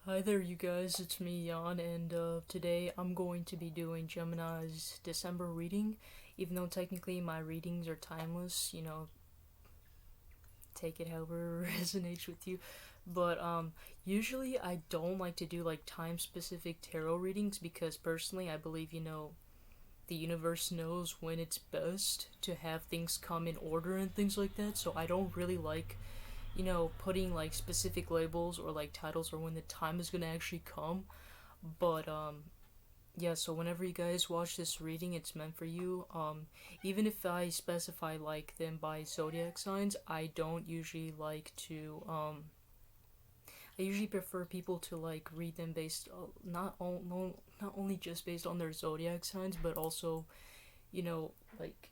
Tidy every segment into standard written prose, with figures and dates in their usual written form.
Hi there, you guys, it's me, Jan, and today I'm going to be doing Gemini's December reading. Even though technically my readings are timeless, take it however resonates with you. But usually I don't like to do like time specific tarot readings because personally I believe, the universe knows when it's best to have things come in order and things like that, so I don't really like putting like specific labels or like titles or when the time is gonna actually come. But yeah, so whenever you guys watch this reading, it's meant for you. Even if I specify like them by zodiac signs, I don't usually like to I usually prefer people to like read them based not only just based on their zodiac signs, but also, like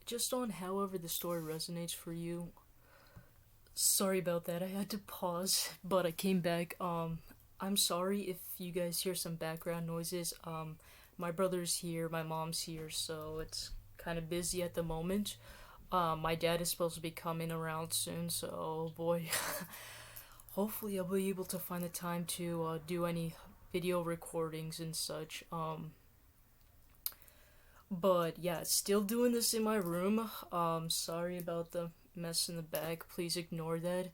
just on however the story resonates for you. Sorry about that. I had to pause, but I came back. I'm sorry if you guys hear some background noises. My brother's here, my mom's here, so it's kind of busy at the moment. My dad is supposed to be coming around soon, so oh boy. Hopefully, I'll be able to find the time to do any video recordings and such. But yeah, still doing this in my room. Sorry about the mess in the back. Please ignore that.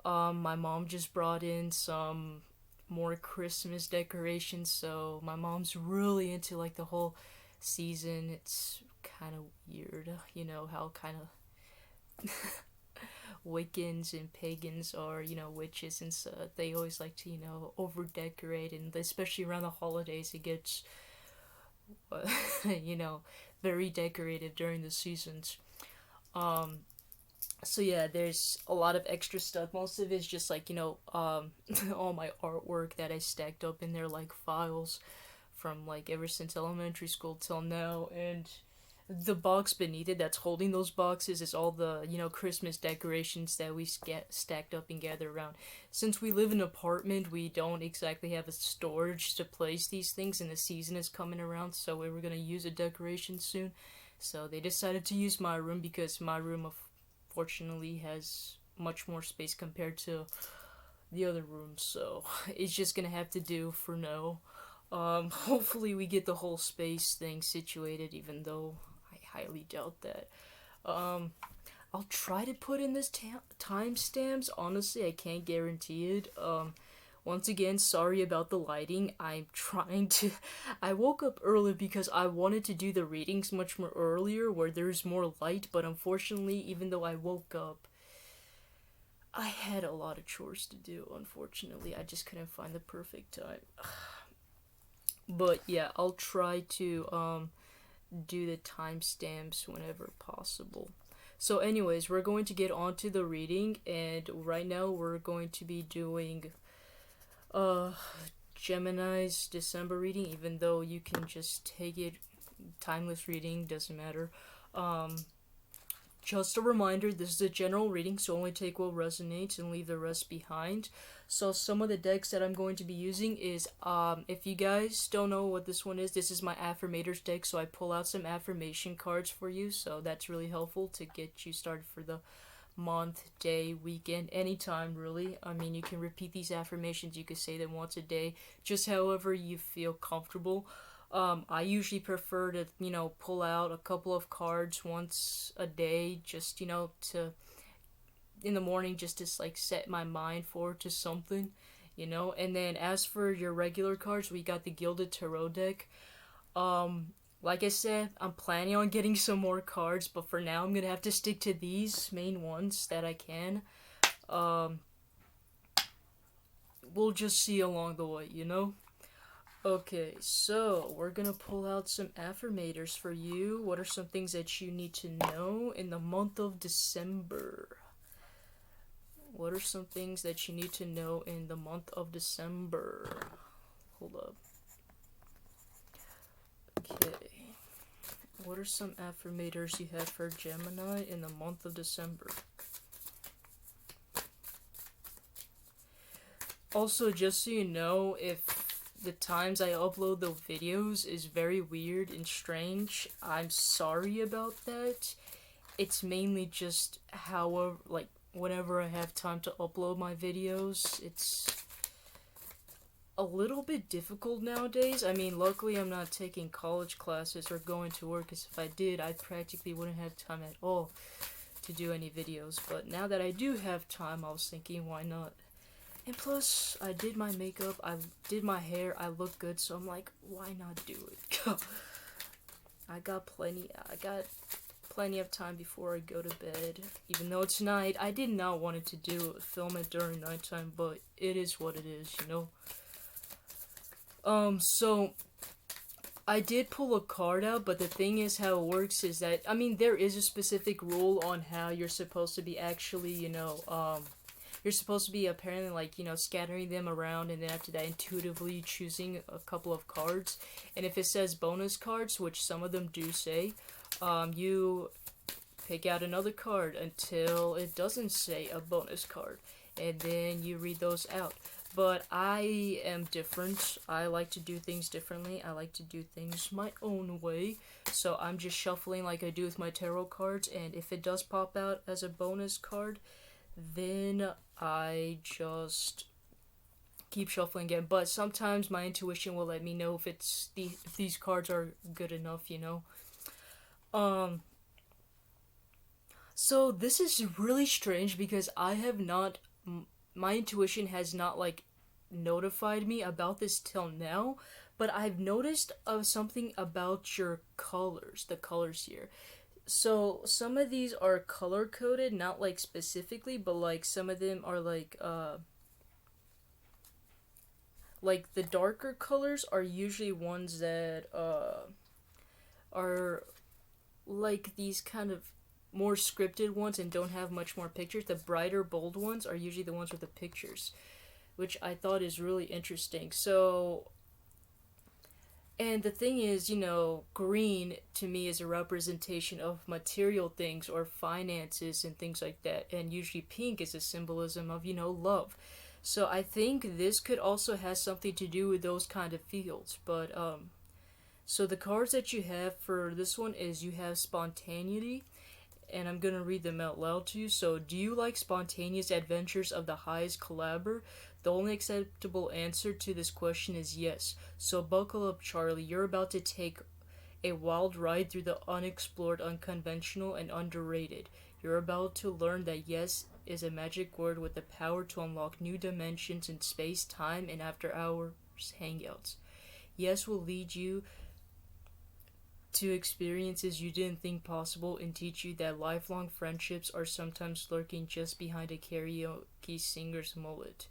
My mom just brought in some more Christmas decorations, so my mom's really into like the whole season. It's kind of weird, how kind of Wiccans and pagans are, witches and stuff. They always like to, over decorate, and especially around the holidays, it gets, you know, very decorated during the seasons. Um, so yeah, there's a lot of extra stuff. Most of it's just like all my artwork that I stacked up in there like files from like ever since elementary school till now, and the box beneath it that's holding those boxes is all the Christmas decorations that we get stacked up and gather around. Since we live in an apartment, we don't exactly have a storage to place these things, and the season is coming around, so we were gonna use a decoration soon. So they decided to use my room because my room fortunately has much more space compared to the other rooms, so it's just gonna have to do for now. Hopefully we get the whole space thing situated, even though I highly doubt that. Um, I'll try to put in this timestamps. Honestly, I can't guarantee it. Once again, sorry about the lighting. I'm trying to. I woke up early because I wanted to do the readings much more earlier where there's more light, but unfortunately, even though I woke up, I had a lot of chores to do. Unfortunately, I just couldn't find the perfect time. But yeah, I'll try to do the timestamps whenever possible. So, anyways, we're going to get on to the reading, and right now we're going to be doing uh Gemini's December reading, even though you can just take it timeless reading, doesn't matter. Um just a reminder, this is a general reading, so only take what resonates and leave the rest behind. So some of the decks that I'm going to be using is, if you guys don't know what this one is, this is my affirmators deck, so I pull out some affirmation cards for you, so that's really helpful to get you started for the month, day, weekend, anytime really. I mean, you can repeat these affirmations, you could say them once a day, just however you feel comfortable. I usually prefer to, pull out a couple of cards once a day, just, to, in the morning, just to, like, set my mind forward to something, And then as for your regular cards, we got the Gilded Tarot deck. Like I said, I'm planning on getting some more cards, but for now, I'm gonna have to stick to these main ones that I can. Um, we'll just see along the way. Okay, so we're gonna pull out some affirmators for you. What are some things that you need to know in the month of December? What are some things that you need to know in the month of December? Hold up. Okay. What are some affirmators you have for Gemini in the month of December? Also, just so you know, if the times I upload the videos is very weird and strange, I'm sorry about that. It's mainly just whenever I have time to upload my videos. It's a little bit difficult nowadays. I mean, luckily I'm not taking college classes or going to work, because if I did, I practically wouldn't have time at all to do any videos. But now that I do have time, I was thinking, why not? And plus, I did my makeup, I did my hair, I look good, so I'm like, why not do it? I got plenty of time before I go to bed. Even though it's night, I did not want it to film it during nighttime, but it is what it is, you know? So I did pull a card out, but the thing is, how it works is that, I mean, there is a specific rule on how you're supposed to be actually, you're supposed to be apparently, like, scattering them around, and then after that intuitively choosing a couple of cards. And if it says bonus cards, which some of them do say, you pick out another card until it doesn't say a bonus card, and then you read those out. But I am different. I like to do things differently. I like to do things my own way. So I'm just shuffling like I do with my tarot cards, and if it does pop out as a bonus card, then I just keep shuffling again. But sometimes my intuition will let me know if if these cards are good enough, So this is really strange, because my intuition has not, like, notified me about this till now, but I've noticed something about your colors, the colors here. So some of these are color coded, not like specifically, but like some of them are like the darker colors are usually ones that are like these kind of more scripted ones and don't have much more pictures. The brighter bold ones are usually the ones with the pictures, which I thought is really interesting. So, and the thing is, green to me is a representation of material things or finances and things like that, and usually pink is a symbolism of, love. So I think this could also have something to do with those kind of fields. But so the cards that you have for this one is, you have spontaneity, and I'm gonna read them out loud to you. So, do you like spontaneous adventures of the highest caliber? The only acceptable answer to this question is yes. So buckle up, Charlie. You're about to take a wild ride through the unexplored, unconventional, and underrated. You're about to learn that yes is a magic word with the power to unlock new dimensions in space, time, and after hours hangouts. Yes will lead you to experiences you didn't think possible and teach you that lifelong friendships are sometimes lurking just behind a karaoke singer's mullet.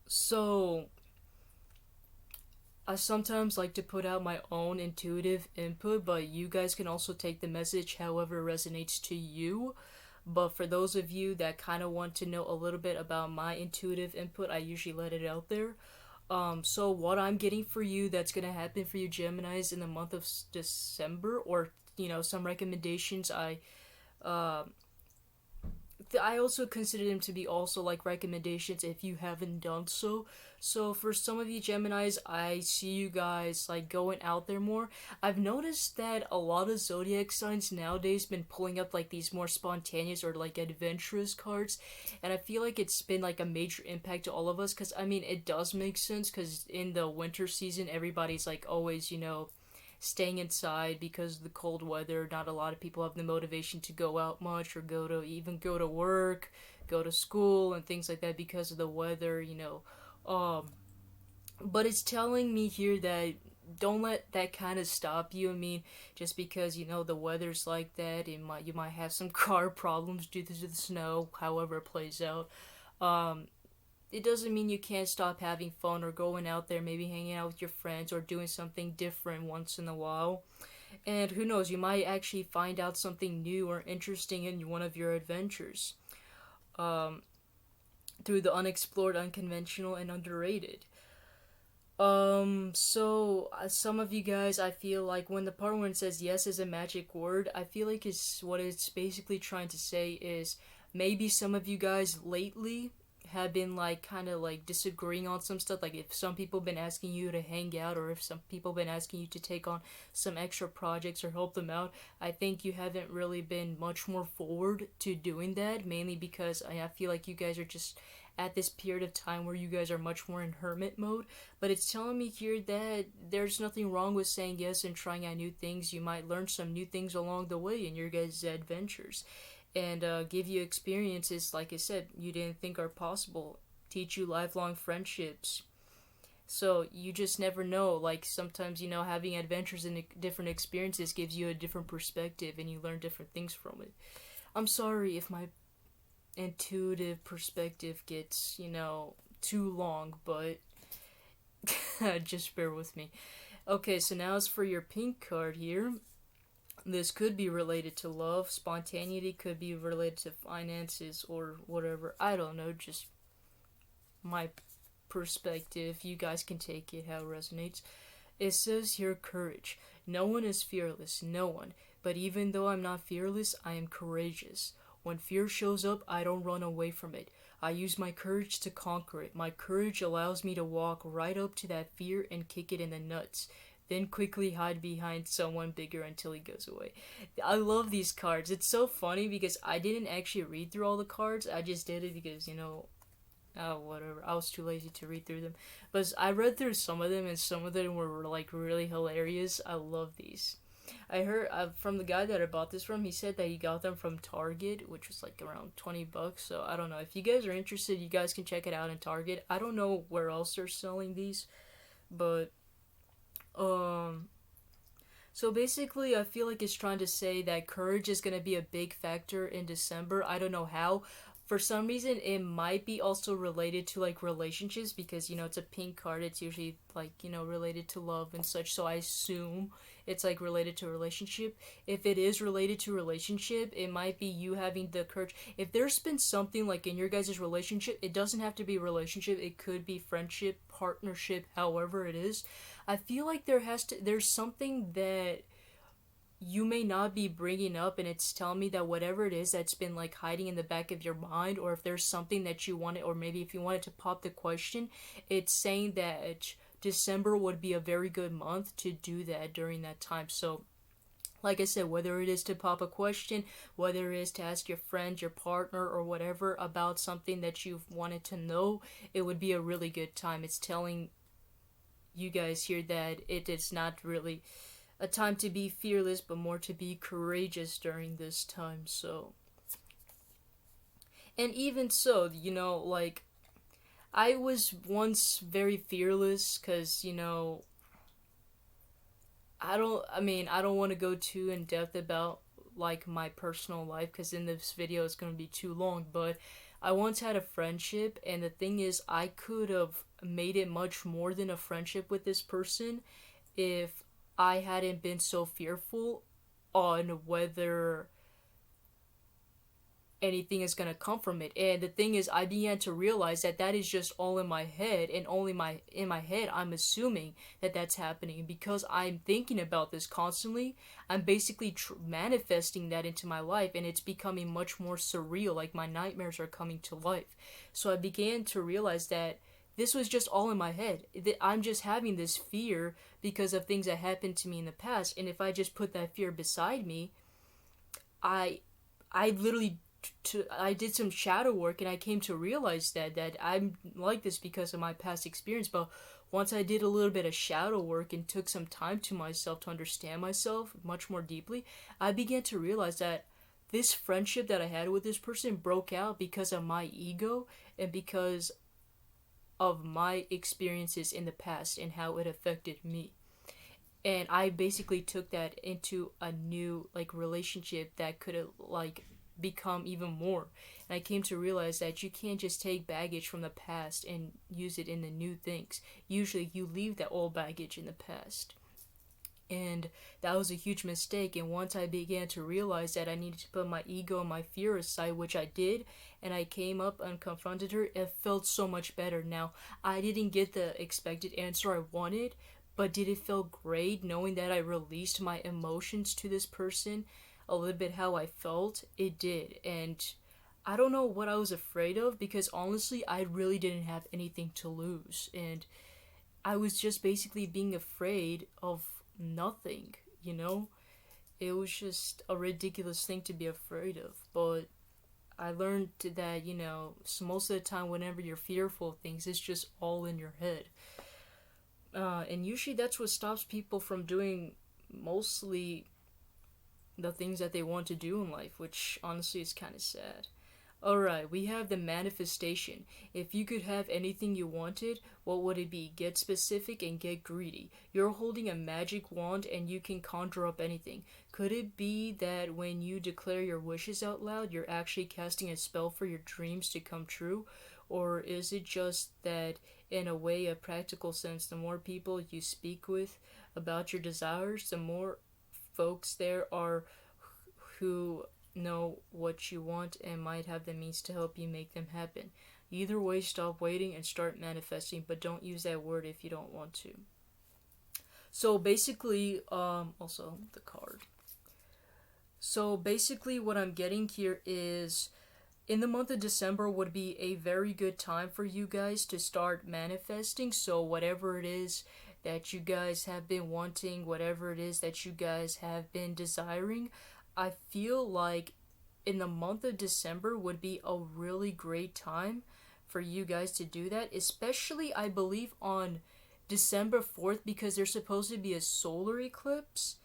So, I sometimes like to put out my own intuitive input, but you guys can also take the message however resonates to you. But for those of you that kind of want to know a little bit about my intuitive input, I usually let it out there. So what I'm getting for you that's gonna happen for you Geminis in the month of December, or some recommendations I also consider them to be also like recommendations if you haven't done so. So for some of you Geminis, I see you guys like going out there more. I've noticed that a lot of zodiac signs nowadays been pulling up like these more spontaneous or like adventurous cards, and I feel like it's been like a major impact to all of us, because I mean it does make sense, because in the winter season everybody's like always staying inside because of the cold weather. Not a lot of people have the motivation to go out much or go to work, go to school and things like that because of the weather, but it's telling me here that don't let that kind of stop you. I mean, just because the weather's like that, you might have some car problems due to the snow, however it plays out. It doesn't mean you can't stop having fun or going out there, maybe hanging out with your friends or doing something different once in a while. And who knows, you might actually find out something new or interesting in one of your adventures, through the unexplored, unconventional, and underrated. So some of you guys, I feel like when the part when it says yes is a magic word, I feel like it's basically trying to say is maybe some of you guys lately have been like kind of like disagreeing on some stuff, like if some people been asking you to hang out, or if some people been asking you to take on some extra projects or help them out, I think you haven't really been much more forward to doing that, mainly because I feel like you guys are just at this period of time where you guys are much more in hermit mode. But it's telling me here that there's nothing wrong with saying yes and trying out new things. You might learn some new things along the way in your guys' adventures, and give you experiences, like I said, you didn't think are possible. Teach you lifelong friendships. So you just never know. Like sometimes, having adventures and different experiences gives you a different perspective, and you learn different things from it. I'm sorry if my intuitive perspective gets, too long, but just bear with me. Okay, so now as for your pink card here, this could be related to love. Spontaneity could be related to finances or whatever. I don't know, just my perspective. You guys can take it how it resonates. It says here courage. No one is fearless, no one. But even though I'm not fearless, I am courageous. When fear shows up, I don't run away from it. I use my courage to conquer it. My courage allows me to walk right up to that fear and kick it in the nuts, then quickly hide behind someone bigger until he goes away. I love these cards. It's so funny because I didn't actually read through all the cards. I just did it because, whatever. I was too lazy to read through them. But I read through some of them, and some of them were, like, really hilarious. I love these. I heard from the guy that I bought this from, he said that he got them from Target, which was like around $20. So I don't know. If you guys are interested, you guys can check it out in Target. I don't know where else they're selling these, but so basically I feel like it's trying to say that courage is going to be a big factor in December. I don't know how. For some reason, it might be also related to, like, relationships because, it's a pink card. It's usually, like, related to love and such. So I assume it's, like, related to a relationship. If it is related to a relationship, it might be you having the courage. If there's been something, like, in your guys' relationship, it doesn't have to be a relationship. It could be friendship, partnership, however it is. I feel like there's something that you may not be bringing up, and it's telling me that whatever it is that's been, like, hiding in the back of your mind, or if there's something that you wanted, or maybe if you wanted to pop the question, it's saying that December would be a very good month to do that during that time. So like I said, whether it is to pop a question, whether it is to ask your friend, your partner, or whatever about something that you've wanted to know, it would be a really good time. It's telling you guys here that it is not really a time to be fearless, but more to be courageous during this time. So, and even so, like, I was once very fearless because, I don't want to go too in depth about, like, my personal life because in this video it's going to be too long, but I once had a friendship, and the thing is, I could have made it much more than a friendship with this person if I hadn't been so fearful on whether anything is going to come from it. And the thing is, I began to realize that that is just all in my head, and only in my head I'm assuming that that's happening. Because I'm thinking about this constantly, I'm basically manifesting that into my life, and it's becoming much more surreal, like my nightmares are coming to life. So I began to realize that this was just all in my head. I'm just having this fear because of things that happened to me in the past, and if I just put that fear beside me, I literally I did some shadow work, and I came to realize that I'm like this because of my past experience. But once I did a little bit of shadow work and took some time to myself to understand myself much more deeply, I began to realize that this friendship that I had with this person broke out because of my ego and because of my experiences in the past and how it affected me. And I basically took that into a new, like, relationship that could have, like, become even more. And I came to realize that you can't just take baggage from the past and use it in the new things. Usually you leave that old baggage in the past. And that was a huge mistake. And once I began to realize that I needed to put my ego and my fear aside, which I did, and I came up and confronted her, it felt so much better. Now, I didn't get the expected answer I wanted, but did it feel great knowing that I released my emotions to this person a little bit how I felt? It did. And I don't know what I was afraid of, because honestly, I really didn't have anything to lose. And I was just basically being afraid of nothing, you know? It was just a ridiculous thing to be afraid of. But I learned that, so most of the time, whenever you're fearful of things, it's just all in your head. And usually that's what stops people from doing mostly the things that they want to do in life, which honestly is kind of sad. Alright, we have the manifestation. If you could have anything you wanted, what would it be? Get specific and get greedy. You're holding a magic wand and you can conjure up anything. Could it be that when you declare your wishes out loud, you're actually casting a spell for your dreams to come true? Or is it just that, in a way, a practical sense, the more people you speak with about your desires, the more folks there are who know what you want and might have the means to help you make them happen. Either way, stop waiting and start manifesting, but don't use that word if you don't want to. So basically, also the card. So basically, what I'm getting here is, in the month of December would be a very good time for you guys to start manifesting. So whatever it is that you guys have been wanting, whatever it is that you guys have been desiring, I feel like in the month of December would be a really great time for you guys to do that, especially I believe on December 4th, because there's supposed to be a solar eclipse,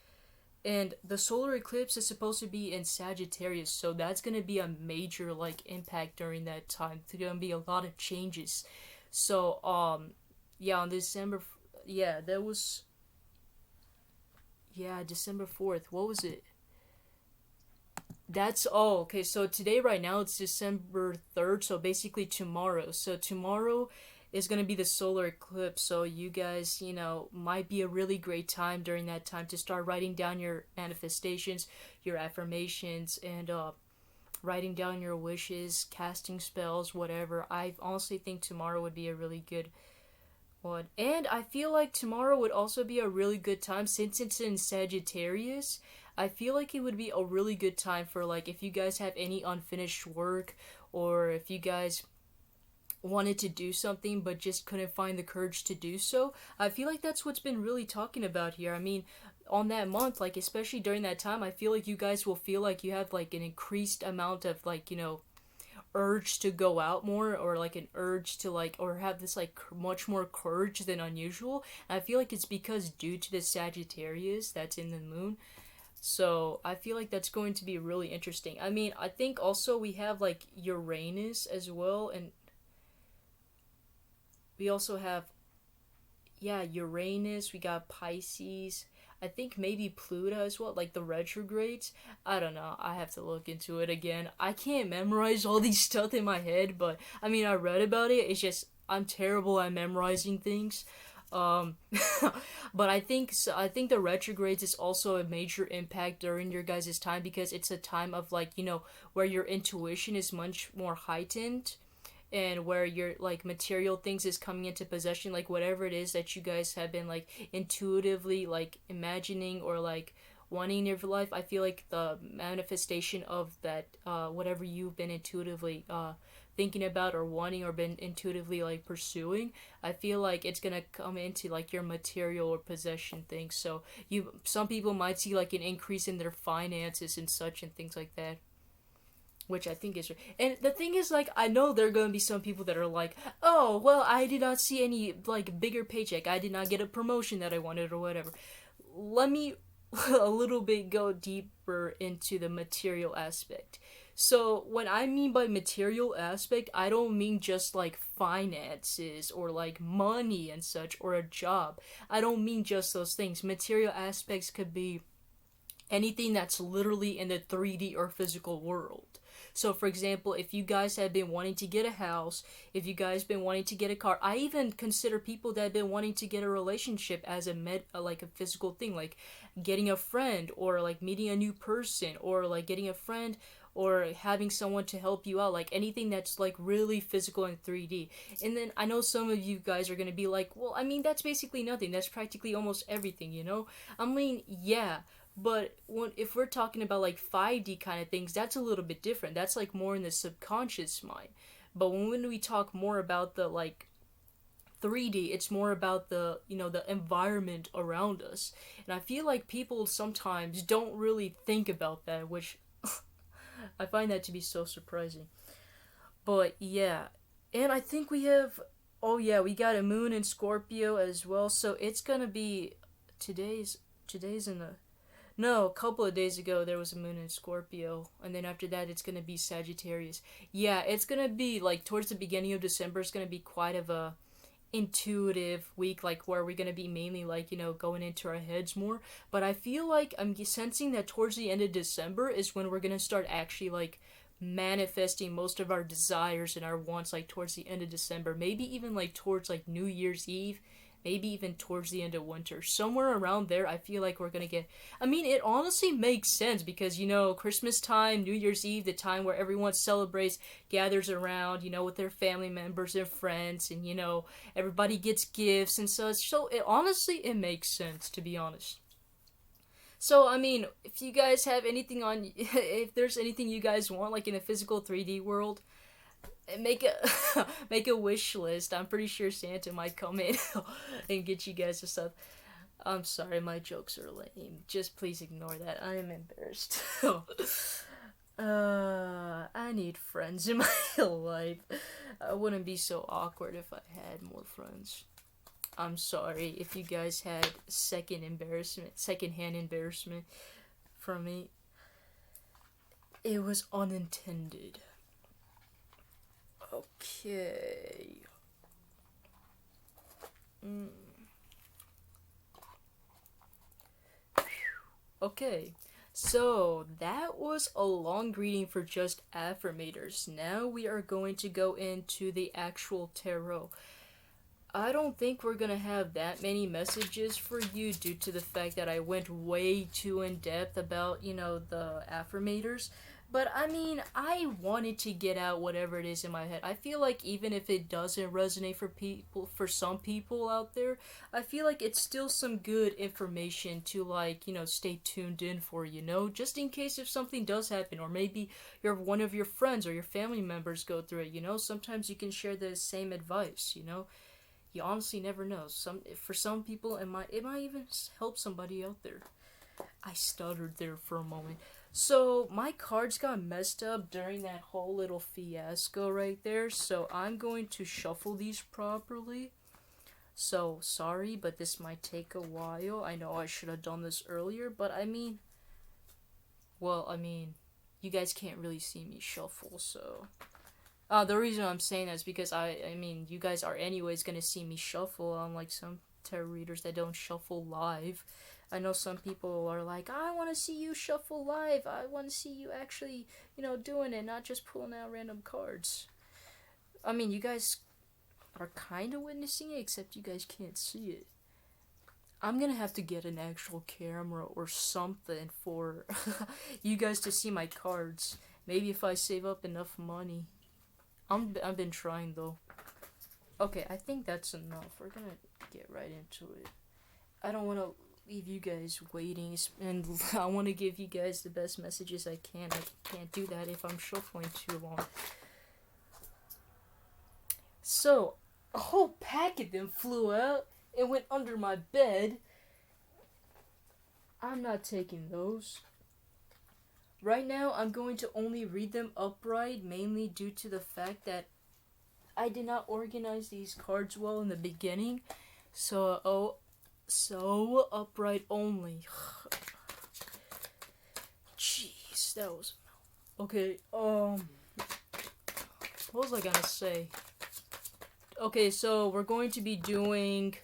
and the solar eclipse is supposed to be in Sagittarius, so that's going to be a major like impact during that time. There's going to be a lot of changes. So yeah, on December, yeah, that was, yeah, December 4th. What was it? That's oh okay. So today, right now, it's December 3rd. So basically tomorrow. So tomorrow is gonna be the solar eclipse. So you guys, might be a really great time during that time to start writing down your manifestations, your affirmations, and writing down your wishes, casting spells, whatever. I honestly think tomorrow would be a really good one. And I feel like tomorrow would also be a really good time since it's in Sagittarius. I feel like it would be a really good time for, like, if you guys have any unfinished work, or if you guys wanted to do something but just couldn't find the courage to do so. I feel like that's what's been really talking about here. I mean, on that month, like, especially during that time, I feel like you guys will feel like you have like an increased amount of, like, urge to go out more, or like an urge to, like, or have this like much more courage than unusual. And I feel like it's because due to the Sagittarius that's in the moon. So I feel like that's going to be really interesting. I mean, I think also we have like Uranus as well, and we also have, yeah, Uranus, we got Pisces. I think maybe Pluto as well, like the retrogrades. I don't know. I have to look into it again. I can't memorize all these stuff in my head, but I mean, I read about it. It's just I'm terrible at memorizing things. Um, but I think so, I think the retrogrades is also a major impact during your guys' time, because it's a time of, like, where your intuition is much more heightened, and where your, like, material things is coming into possession, like whatever it is that you guys have been, like, intuitively, like, imagining or like wanting in your life. I feel like the manifestation of that, whatever you've been intuitively thinking about or wanting or been intuitively like pursuing, I feel like it's gonna come into like your material or possession things. So some people might see like an increase in their finances and such and things like that, which I think is. And the thing is, like, I know there are going to be some people that are like, oh, well, I did not see any, like, bigger paycheck. I did not get a promotion that I wanted or whatever. Let me a little bit go deeper into the material aspect. So, what I mean by material aspect, I don't mean just, like, finances or, like, money and such, or a job. I don't mean just those things. Material aspects could be anything that's literally in the 3D or physical world. So, for example, if you guys have been wanting to get a house, if you guys been wanting to get a car, I even consider people that have been wanting to get a relationship as like a physical thing, like getting a friend, or like meeting a new person, or like getting a friend, or having someone to help you out, like anything that's like really physical in 3D. And then I know some of you guys are gonna be like, well, I mean, that's basically nothing. That's practically almost everything, I mean, yeah, But if we're talking about like 5D kind of things, that's a little bit different. That's like more in the subconscious mind. But when we talk more about the like 3D, it's more about the, the environment around us. And I feel like people sometimes don't really think about that, which I find that to be so surprising. But yeah, and I think we have, oh yeah, we got a moon in Scorpio as well. So it's gonna be today's in the no, a couple of days ago there was a moon in Scorpio, and then after that it's gonna be Sagittarius. Yeah, it's gonna be like towards the beginning of December. It's gonna be quite of a intuitive week, like where we're gonna be mainly like going into our heads more. But I feel like I'm sensing that towards the end of December is when we're gonna start actually like manifesting most of our desires and our wants, like towards the end of December, maybe even like towards like New Year's Eve, maybe even towards the end of winter, somewhere around there. I feel like we're gonna get, I mean, it honestly makes sense because Christmas time, New Year's Eve, the time where everyone celebrates, gathers around, with their family members and friends, and everybody gets gifts and such. So it honestly, it makes sense, to be honest. So, I mean, if you guys have anything on, if there's anything you guys want, like in a physical 3D world, make a make a wish list. I'm pretty sure Santa might come in and get you guys the stuff. I'm sorry, my jokes are lame. Just please ignore that. I am embarrassed. I need friends in my life. I wouldn't be so awkward if I had more friends. I'm sorry if you guys had secondhand embarrassment from me. It was unintended. Okay. Okay. So that was a long reading for just affirmators. Now we are going to go into the actual tarot. I don't think we're gonna have that many messages for you due to the fact that I went way too in depth about, the affirmators. But I mean, I wanted to get out whatever it is in my head. I feel like even if it doesn't resonate for some people out there, I feel like it's still some good information to like, stay tuned in for, just in case if something does happen, or maybe one of your friends or your family members go through it, sometimes you can share the same advice. You honestly never know. For some people it might even help somebody out there. I stuttered there for a moment. So my cards got messed up during that whole little fiasco right there. So I'm going to shuffle these properly. So sorry, but this might take a while. I know I should have done this earlier, but I mean, you guys can't really see me shuffle, so the reason I'm saying that is because I mean, you guys are anyways gonna see me shuffle, unlike some tarot readers that don't shuffle live. I know some people are like, I want to see you shuffle live. I want to see you actually, doing it, not just pulling out random cards. I mean, you guys are kind of witnessing it, except you guys can't see it. I'm gonna have to get an actual camera or something for you guys to see my cards. Maybe if I save up enough money. I've been trying though. Okay, I think that's enough. We're gonna get right into it. I don't want to leave you guys waiting, and I want to give you guys the best messages I can. I can't do that if I'm shuffling too long. So, a whole pack of them flew out and went under my bed. I'm not taking those. Right now, I'm going to only read them upright, mainly due to the fact that I did not organize these cards well in the beginning. So upright only. Jeez, that was... Okay, what was I gonna say? Okay, so we're going to be doing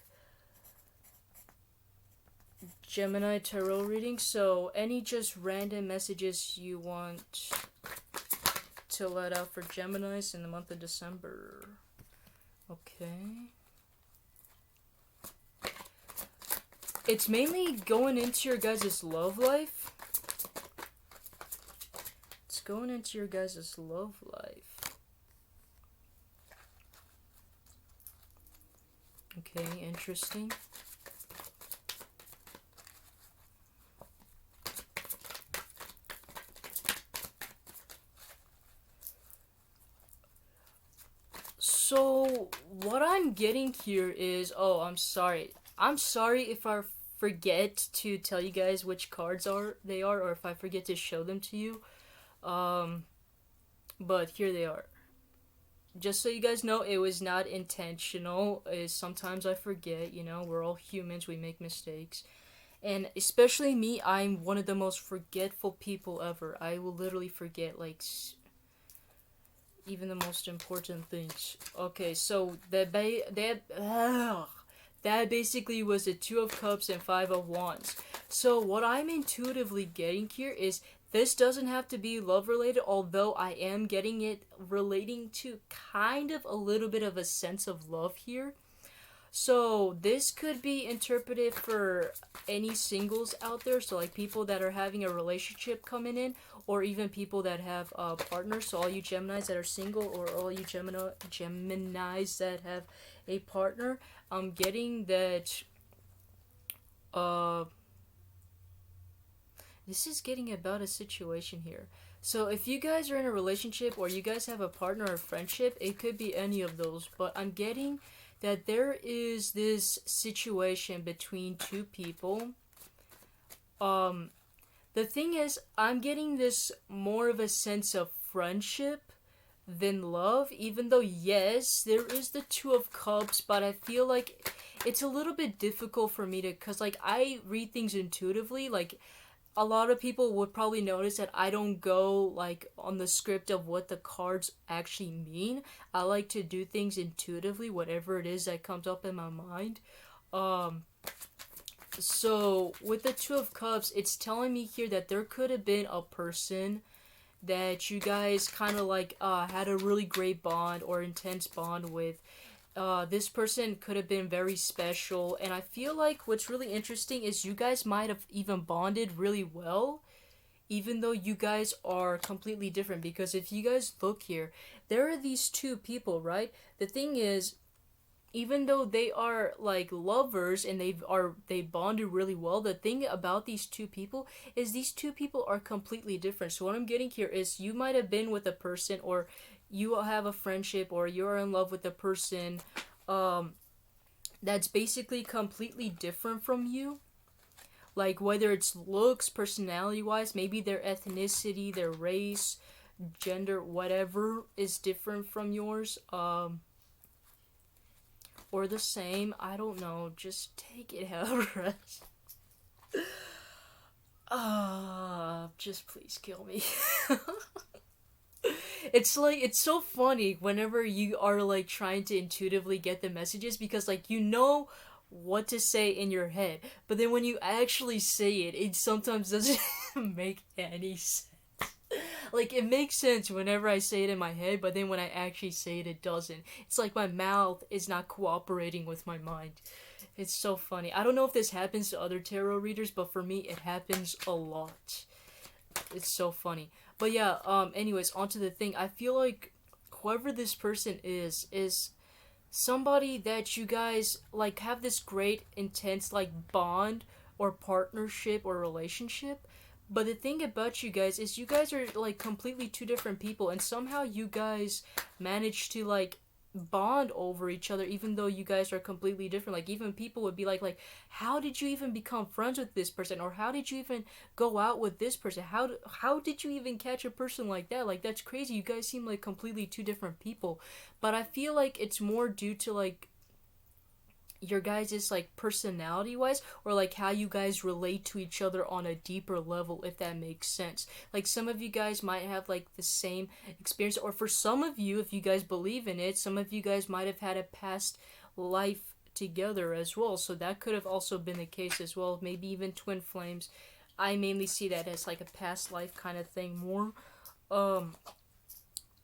Gemini Tarot Reading, so any just random messages you want to let out for Geminis in the month of December. Okay. It's mainly going into your guys' love life. It's going into your guys' love life. Okay, interesting. So what I'm getting here is, oh, I'm sorry if I forget to tell you guys which cards they are, or if I forget to show them to you. Um, but here they are. Just so you guys know, it was not intentional. Sometimes I forget, we're all humans, we make mistakes. And especially me, I'm one of the most forgetful people ever. I will literally forget, like, even the most important things. Okay, so that basically was the Two of Cups and Five of Wands. So what I'm intuitively getting here is this doesn't have to be love related, although I am getting it relating to kind of a little bit of a sense of love here. So this could be interpreted for any singles out there, so like people that are having a relationship coming in, or even people that have partners. So all you Geminis that are single, or all you Geminis that have a partner, I'm getting that this is getting about a situation here. So if you guys are in a relationship, or you guys have a partner or friendship, it could be any of those, but I'm getting that there is this situation between two people. The thing is, I'm getting this more of a sense of friendship than love, even though, yes, there is the Two of Cups, but I feel like it's a little bit difficult for me to, because, like, I read things intuitively. Like, a lot of people would probably notice that I don't go like on the script of what the cards actually mean. I like to do things intuitively, whatever it is that comes up in my mind. So with the Two of Cups, it's telling me here that there could have been a person that you guys kind of like had a really great bond or intense bond with. This person could have been very special, and I feel like what's really interesting is you guys might have even bonded really well, even though you guys are completely different. Because if you guys look here, there are these two people, right? The thing is, even though they are like lovers and they bonded really well, the thing about these two people is these two people are completely different. So what I'm getting here is you might have been with a person, or you have a friendship, or you're in love with a person that's basically completely different from you. Like whether it's looks, personality wise, maybe their ethnicity, their race, gender, whatever is different from yours. Or the same. I don't know. Just take it however. Just please kill me. It's like, it's so funny whenever you are like trying to intuitively get the messages, because like you know what to say in your head, but then when you actually say it, it sometimes doesn't make any sense. Like, it makes sense whenever I say it in my head, but then when I actually say it, it doesn't. It's like my mouth is not cooperating with my mind. It's so funny. I don't know if this happens to other tarot readers, but for me, it happens a lot. It's so funny. But yeah, anyways, onto the thing. I feel like whoever this person is somebody that you guys, like, have this great, intense, like, bond or partnership or relationship. But the thing about you guys is you guys are like completely two different people, and somehow you guys manage to like bond over each other, even though you guys are completely different. Like, even people would be like, how did you even become friends with this person, or how did you even go out with this person? How did you even catch a person like that? Like, that's crazy. You guys seem like completely two different people. But I feel like it's more due to like your guys' like personality wise, or like how you guys relate to each other on a deeper level, if that makes sense. Like, some of you guys might have like the same experience, or for some of you, if you guys believe in it, some of you guys might have had a past life together as well. So that could have also been the case as well. Maybe even twin flames. I mainly see that as like a past life kind of thing more.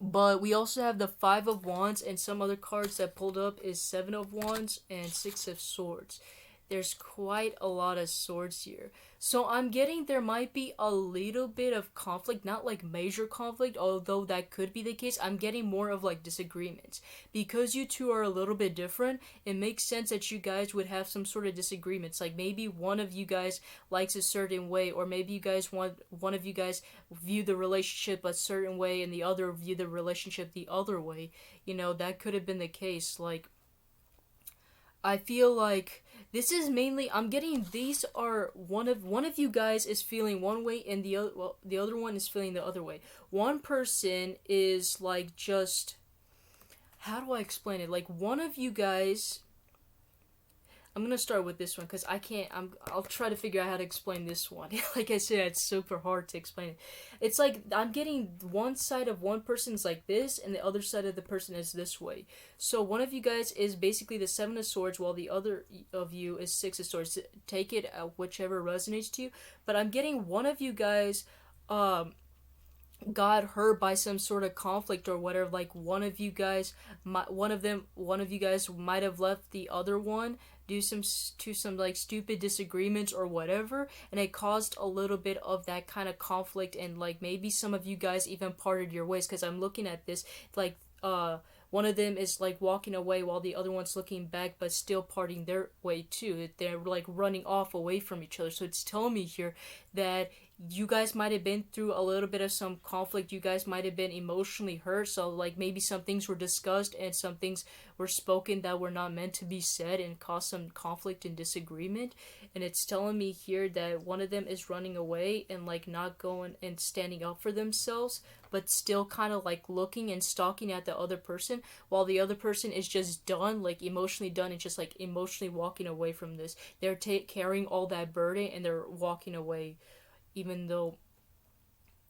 But we also have the Five of Wands, and some other cards that pulled up is Seven of Wands and Six of Swords. there's quite a lot of swords here. So I'm getting there might be a little bit of conflict, not like major conflict, although that could be the case. I'm getting more of like disagreements. Because you two are a little bit different, it makes sense that you guys would have some sort of disagreements. Like maybe one of you guys likes a certain way, or maybe you guys want one of you guys view the relationship a certain way and the other view the relationship the other way. You know, that could have been the case. Like I feel like this is mainly I'm getting these are one of you guys is feeling one way and the other one is feeling the other way. One person is like just how do I explain it? Like one of you guys I'm gonna start with this one because I can't. I'll try to figure out how to explain this one. Like I said, it's super hard to explain it. It's like I'm getting one side of one person is like this, and the other side of the person is this way. So one of you guys is basically the Seven of Swords, while the other of you is Six of Swords. Take it whichever resonates to you. But I'm getting one of you guys. Got hurt by some sort of conflict or whatever. Like one of you guys might have left the other one due to some like stupid disagreements or whatever, and it caused a little bit of that kind of conflict, and like maybe some of you guys even parted your ways, because I'm looking at this like one of them is like walking away while the other one's looking back but still parting their way too. They're like running off away from each other. So it's telling me here that you guys might have been through a little bit of some conflict. You guys might have been emotionally hurt. So like maybe some things were discussed and some things were spoken that were not meant to be said and caused some conflict and disagreement. And it's telling me here that one of them is running away and like not going and standing up for themselves, but still kind of like looking and stalking at the other person, while the other person is just done, like emotionally done, and just like emotionally walking away from this. They're carrying all that burden and they're walking away, even though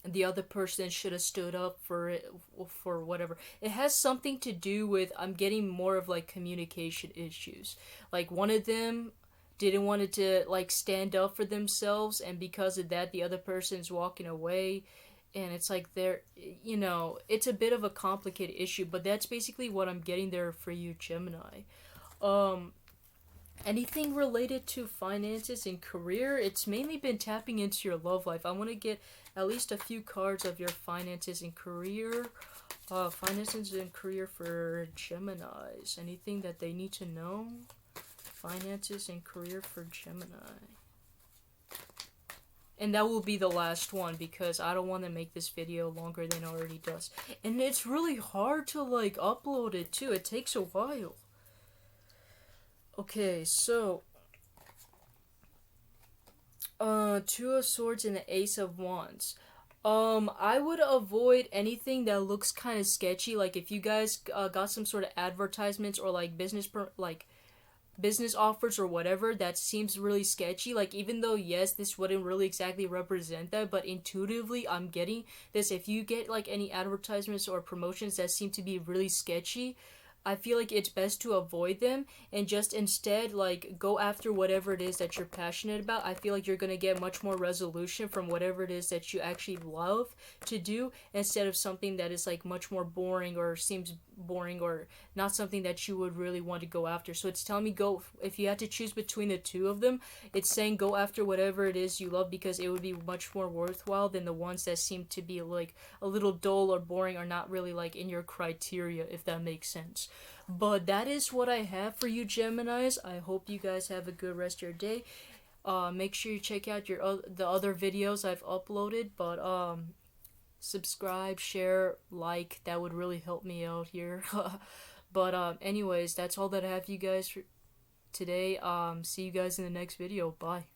the other person should have stood up for it, for whatever. It has something to do with, I'm getting more of like communication issues. Like one of them didn't want to like stand up for themselves, and because of that the other person's walking away, and it's like they're, you know, it's a bit of a complicated issue, but that's basically what I'm getting there for you, Gemini. um Anything related to finances and career, it's mainly been tapping into your love life. I want to get at least a few cards of your finances and career. Finances and career for Geminis. Anything that they need to know? Finances and career for Gemini. And that will be the last one because I don't want to make this video longer than it already does. And it's really hard to like upload it too. It takes a while. Okay, so Two of Swords and the Ace of Wands. I would avoid anything that looks kind of sketchy. Like if you guys got some sort of advertisements or like business offers or whatever that seems really sketchy. Like even though yes, this wouldn't really exactly represent that, but intuitively I'm getting this. If you get like any advertisements or promotions that seem to be really sketchy, I feel like it's best to avoid them and just instead like go after whatever it is that you're passionate about. I feel like you're gonna get much more resolution from whatever it is that you actually love to do, instead of something that is like much more boring or seems boring or not something that you would really want to go after. So it's telling me go, if you had to choose between the two of them, it's saying go after whatever it is you love, because it would be much more worthwhile than the ones that seem to be like a little dull or boring or not really like in your criteria, if that makes sense. But that is what I have for you, Geminis. I hope you guys have a good rest of your day. Make sure you check out the other videos I've uploaded. But subscribe, share, like. That would really help me out here. But anyways, that's all that I have for you guys for today. See you guys in the next video. Bye.